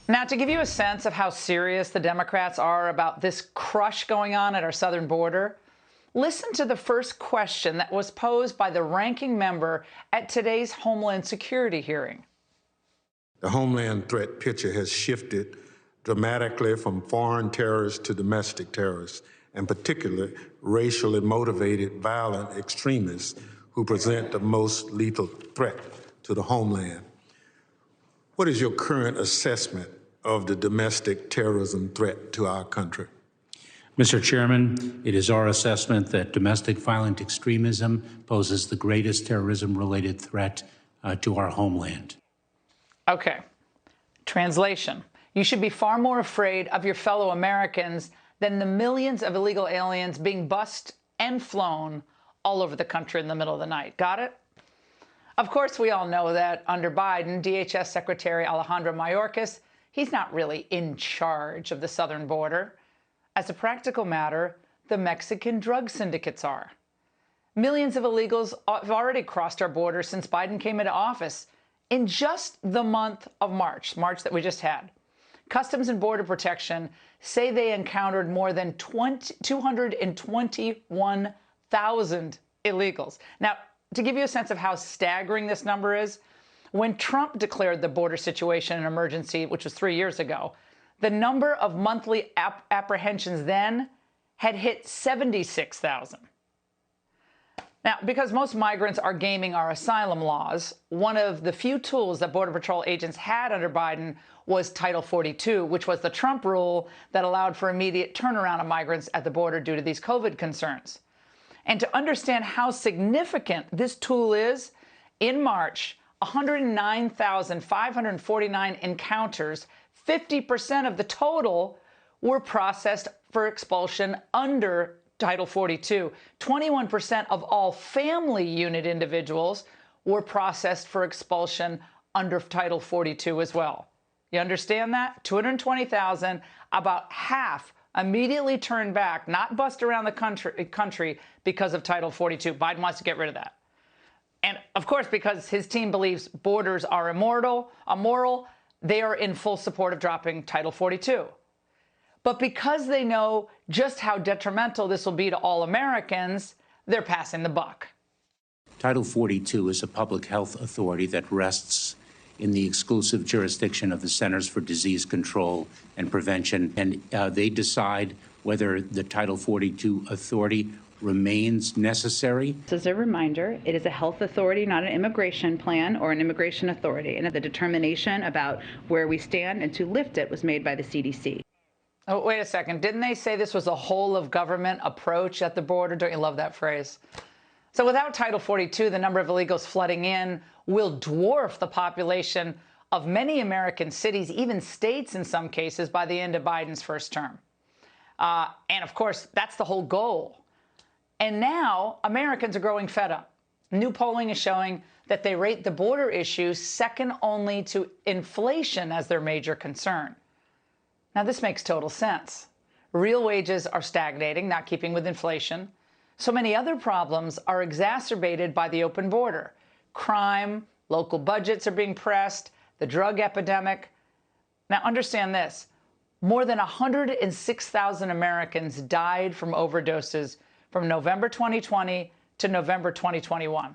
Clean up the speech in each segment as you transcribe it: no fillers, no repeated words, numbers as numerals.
Now, to give you a sense of how serious the Democrats are about this crush going on at our southern border, listen to the first question that was posed by the ranking member at today's Homeland Security hearing. The homeland threat picture has shifted dramatically from foreign terrorists to domestic terrorists, and particularly racially motivated violent extremists who present the most lethal threat to the homeland. What is your current assessment of the domestic terrorism threat to our country? Mr. Chairman, it is our assessment that domestic violent extremism poses the greatest terrorism-related threat to our homeland. Okay. Translation. You should be far more afraid of your fellow Americans than the millions of illegal aliens being bussed and flown all over the country in the middle of the night. Got it? Of course, we all know that under Biden, DHS Secretary Alejandro Mayorkas, he's not really in charge of the southern border. As a practical matter, the Mexican drug syndicates are. Millions of illegals have already crossed our border since Biden came into office. In just the month of March that we just had, Customs and Border Protection say they encountered more than 221,000 illegals. Now, to give you a sense of how staggering this number is, when Trump declared the border situation an emergency, which was 3 years ago, the number of monthly apprehensions then had hit 76,000. Now, because most migrants are gaming our asylum laws, one of the few tools that Border Patrol agents had under Biden was Title 42, which was the Trump rule that allowed for immediate turnaround of migrants at the border due to these COVID concerns. And to understand how significant this tool is, in March, 109,549 encounters, 50% of the total, were processed for expulsion under Title 42. 21% of all family unit individuals were processed for expulsion under Title 42 as well. You understand that? 220,000, about half immediately turned back, not bussed around the country because of Title 42. Biden wants to get rid of that. And of course, because his team believes borders are immoral, they are in full support of dropping Title 42. But because they know just how detrimental this will be to all Americans, they're passing the buck. Title 42 is a public health authority that rests in the exclusive jurisdiction of the Centers for Disease Control and Prevention, and they decide whether the Title 42 authority remains necessary. As a reminder, it is a health authority, not an immigration plan or an immigration authority, and the determination about where we stand and to lift it was made by the CDC. Oh, wait a second. Didn't they say this was a whole of government approach at the border? Don't you love that phrase? So without Title 42, the number of illegals flooding in will dwarf the population of many American cities, even states in some cases, by the end of Biden's first term. And of course, that's the whole goal. And now Americans are growing fed up. New polling is showing that they rate the border issue second only to inflation as their major concern. Now, this makes total sense. Real wages are stagnating, not keeping with inflation. So many other problems are exacerbated by the open border. Crime, local budgets are being pressed, the drug epidemic. Now, understand this. More than 106,000 Americans died from overdoses from November 2020 to November 2021.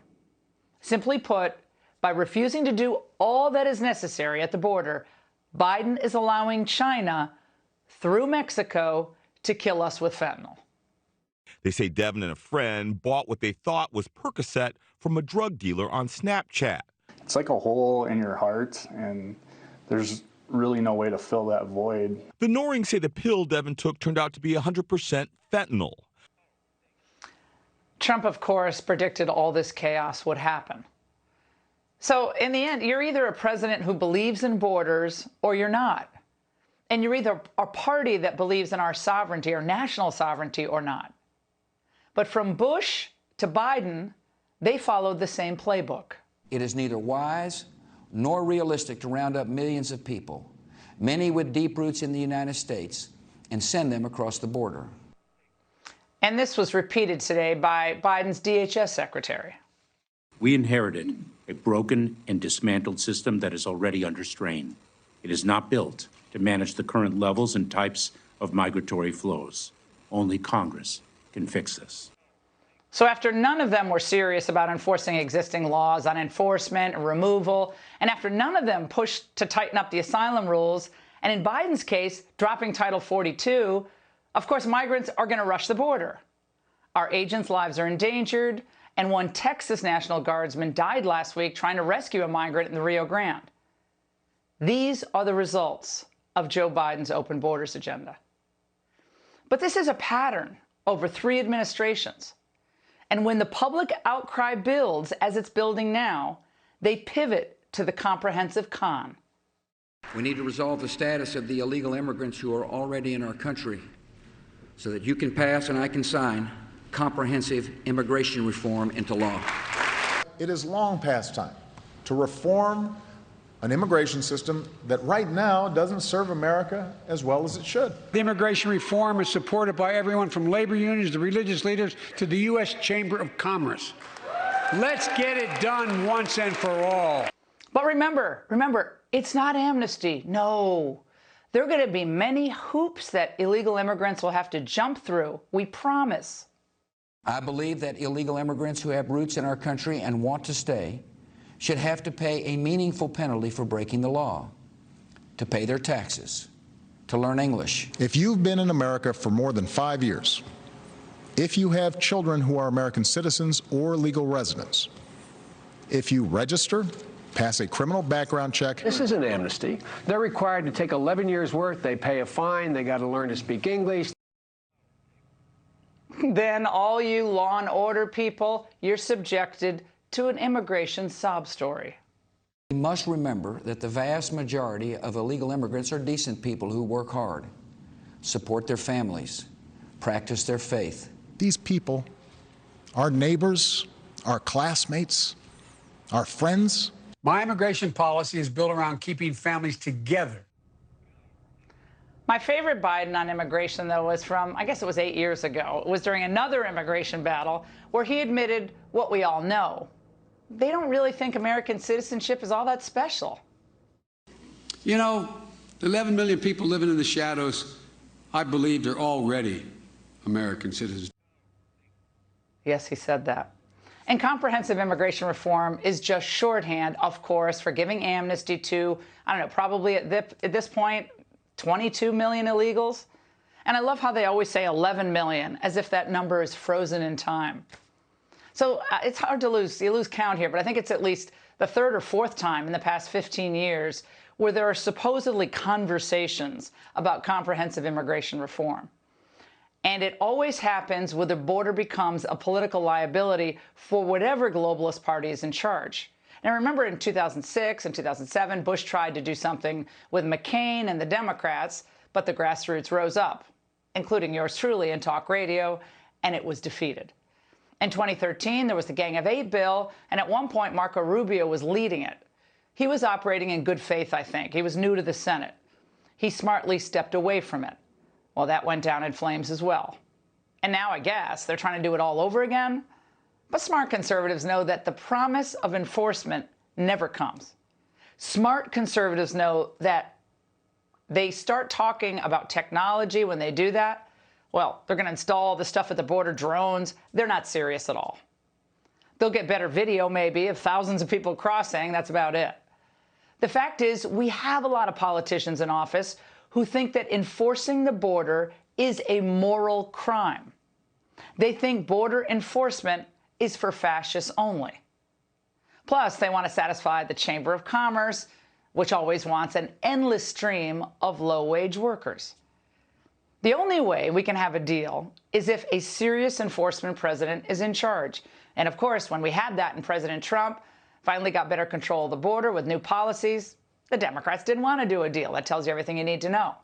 Simply put, by refusing to do all that is necessary at the border, Biden is allowing China, through Mexico, to kill us with fentanyl. They say Devin and a friend bought what they thought was Percocet from a drug dealer on Snapchat. It's like a hole in your heart, and there's really no way to fill that void. The Norings say the pill Devin took turned out to be 100% fentanyl. Trump, of course, predicted all this chaos would happen. So in the end, you're either a president who believes in borders or you're not. And you're either a party that believes in our sovereignty, our national sovereignty, or not. But from Bush to Biden, they followed the same playbook. It is neither wise nor realistic to round up millions of people, many with deep roots in the United States, and send them across the border. And this was repeated today by Biden's DHS secretary. We inherited a broken and dismantled system that is already under strain. It is not built to manage the current levels and types of migratory flows. Only Congress can fix this. So after none of them were serious about enforcing existing laws on enforcement and removal, and after none of them pushed to tighten up the asylum rules, and in Biden's case, dropping Title 42, of course, migrants are going to rush the border. Our agents' lives are endangered, and one Texas National Guardsman died last week trying to rescue a migrant in the Rio Grande. These are the results of Joe Biden's open borders agenda. But this is a pattern over 3 administrations. And when the public outcry builds, as it's building now, they pivot to the comprehensive con. We need to resolve the status of the illegal immigrants who are already in our country so that you can pass and I can sign comprehensive immigration reform into law. It is long past time to reform an immigration system that right now doesn't serve America as well as it should. The immigration reform is supported by everyone from labor unions to religious leaders to the U.S. Chamber of Commerce. Let's get it done once and for all. But remember, it's not amnesty. No. There are going to be many hoops that illegal immigrants will have to jump through. We promise. I believe that illegal immigrants who have roots in our country and want to stay should have to pay a meaningful penalty for breaking the law, to pay their taxes, to learn English. If you've been in America for more than 5 years, if you have children who are American citizens or legal residents, if you register, pass a criminal background check. This isn't amnesty. They're required to take 11 years' worth. They pay a fine. They got to learn to speak English. Then all you law and order people, you're subjected to an immigration sob story. We must remember that the vast majority of illegal immigrants are decent people who work hard, support their families, practice their faith. These people, our neighbors, our classmates, our friends. My immigration policy is built around keeping families together. My favorite Biden on immigration, though, was from, I guess it was 8 years ago. It was during another immigration battle where he admitted what we all know. They don't really think American citizenship is all that special. You know, 11 million people living in the shadows, I believe they're already American citizens. Yes, he said that. And comprehensive immigration reform is just shorthand, of course, for giving amnesty to, I don't know, probably at this point, 22 million illegals. And I love how they always say 11 million, as if that number is frozen in time. So it's hard to lose. You lose count here, but I think it's at least the 3rd or 4th time in the past 15 years where there are supposedly conversations about comprehensive immigration reform. And it always happens where the border becomes a political liability for whatever globalist party is in charge. Now, remember in 2006 and 2007, Bush tried to do something with McCain and the Democrats, but the grassroots rose up, including yours truly in talk radio, and it was defeated. In 2013, there was the Gang of 8 bill, and at one point, Marco Rubio was leading it. He was operating in good faith, I think. He was new to the Senate. He smartly stepped away from it. Well, that went down in flames as well. And now, I guess, they're trying to do it all over again. But smart conservatives know that the promise of enforcement never comes. Smart conservatives know that they start talking about technology when they do that. Well, they're going to install the stuff at the border, drones. They're not serious at all. They'll get better video, maybe, of thousands of people crossing. That's about it. The fact is, we have a lot of politicians in office who think that enforcing the border is a moral crime. They think border enforcement is for fascists only. Plus, they want to satisfy the Chamber of Commerce, which always wants an endless stream of low-wage workers. The only way we can have a deal is if a serious enforcement president is in charge. And of course, when we had that and President Trump finally got better control of the border with new policies, the Democrats didn't want to do a deal. That tells you everything you need to know.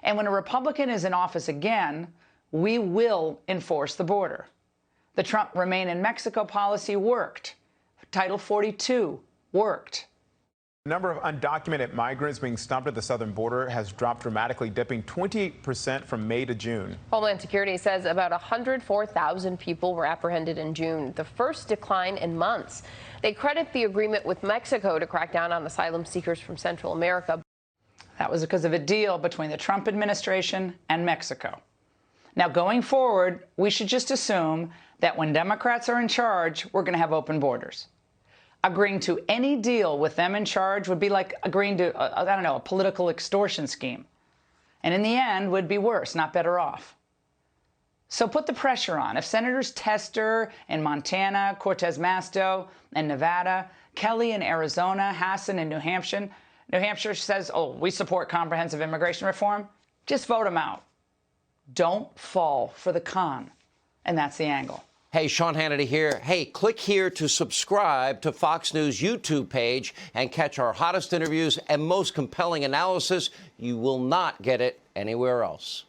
And when a Republican is in office again, we will enforce the border. The Trump Remain in Mexico policy worked. Title 42 worked. The number of undocumented migrants being stopped at the southern border has dropped dramatically, dipping 28% from May to June. Homeland Security says about 104,000 people were apprehended in June, the first decline in months. They credit the agreement with Mexico to crack down on asylum seekers from Central America. That was because of a deal between the Trump administration and Mexico. Now, going forward, we should just assume that when Democrats are in charge, we're going to have open borders. Agreeing to any deal with them in charge would be like agreeing to, a political extortion scheme. And in the end, would be worse, not better off. So put the pressure on. If Senators Tester in Montana, Cortez Masto in Nevada, Kelly in Arizona, Hassan in New Hampshire says, oh, we support comprehensive immigration reform, just vote them out. Don't fall for the con. And that's the angle. Hey, Sean Hannity here. Hey, click here to subscribe to Fox News YouTube page and catch our hottest interviews and most compelling analysis. You will not get it anywhere else.